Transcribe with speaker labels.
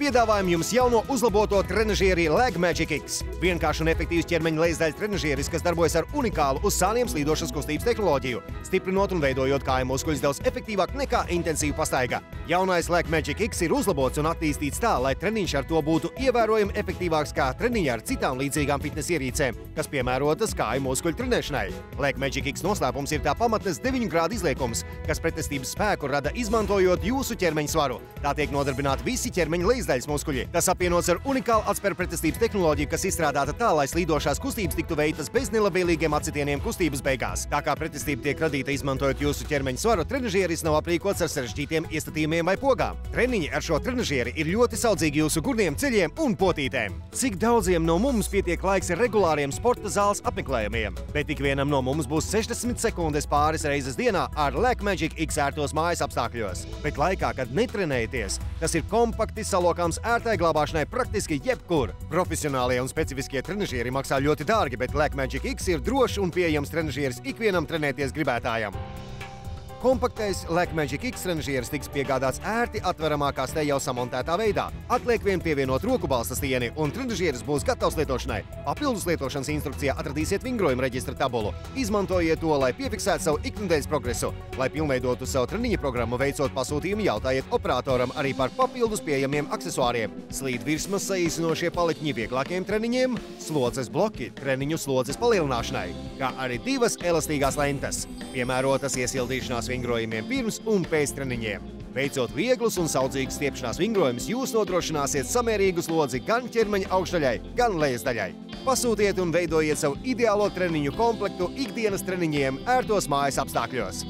Speaker 1: Piedāvājam jums jauno uzlaboto trenažieri Leg Magic X. Vienkārši un efektīvs ķermeņa lejasdaļas trenažieris, kas darbojas ar unikālu uz sāniem slīdošas kustības tehnoloģiju, stiprinot un veidojot kāju muskuļus daudz efektīvāk nekā intensīva pastaiga. Jaunais Leg Magic X ir uzlabots un attīstīts tā, lai treniņš ar to būtu ievērojami efektīvāks kā treniņi ar citām līdzīgām fitnes ierīcēm, kas piemērotas kāju muskuļu trenēšanai. Leg Magic X noslēpums ir tā pamatnes 9 grādu izliekums, kas pretestības spēku rada izmantojot jūsu ķermeņa svaru. Tā tiek nodarbināti visi ķermeņa lejasdaļas muskuļi. Tas apvienots ar unikālu atspēru pretestības tehnoloģiju, kas izstrādāta tā, lai slīdošās kustības tiktu veiktas bez nelabvēlīgiem atsitieniem kustības beigās. Tā kā pretestība tiek radīta izmantojot jūsu ķermeņa svaru, trenažieris nav aprīkots ar sarežģītiem iestatījumiem vai pogām. Treniņi ar šo trenažieri ir ļoti saudzīgi jūsu gurniem, ceļiem un potītēm. Cik daudziem no mums pietiek laiks ar regulāriem sporta zāles apmeklējumiem, bet ikvienam no mums būs 60 sekundes pāris reizes dienā ar Leg Magic X ērtos mājas apstākļos. Bet laikā, kad netrenējaties, tas ir kompakti salokāms ērtai glabāšanai praktiski jebkur. Profesionālie un specifiskie trenažieri maksā ļoti dārgi, bet Leg Magic X ir drošs un pieejams trenažieris ikvienam trenēties gribētājam. Kompaktais Leg Magic X trenažieris tiks piegādāts ērti atveramākā stejā samontētā veidā. Atliek vien pievienot roku balsta stieni, un trenažieris būs gatavs lietošanai. Papildus lietošanas instrukcijā atradīsiet vingrojuma reģistra tabulu. Izmantojiet to, lai piefiksētu savu ikdienas progresu. Lai pilnveidotu savu treniņa programmu, veicot pasūtījumu, jautājiet operatoram arī par papildus pieejamiem aksesuāriem. Slīd virsmas saīsinošie paliķņi vieglākiem treniņiem, slodzes bloki treniņu slodzes palielināšanai, kā arī 2 elastīgās lentes, piemērotas iesildīšanās vingrojumiem pirms un pēc treniņiem. Veicot vieglus un saudzīgus stiepšanās vingrojumus, jūs nodrošināsiet samērīgu slodzi gan ķermeņa augšdaļai, gan lejasdaļai. Pasūtiet un veidojiet savu ideālo treniņu komplektu ikdienas treniņiem ērtos mājas apstākļos.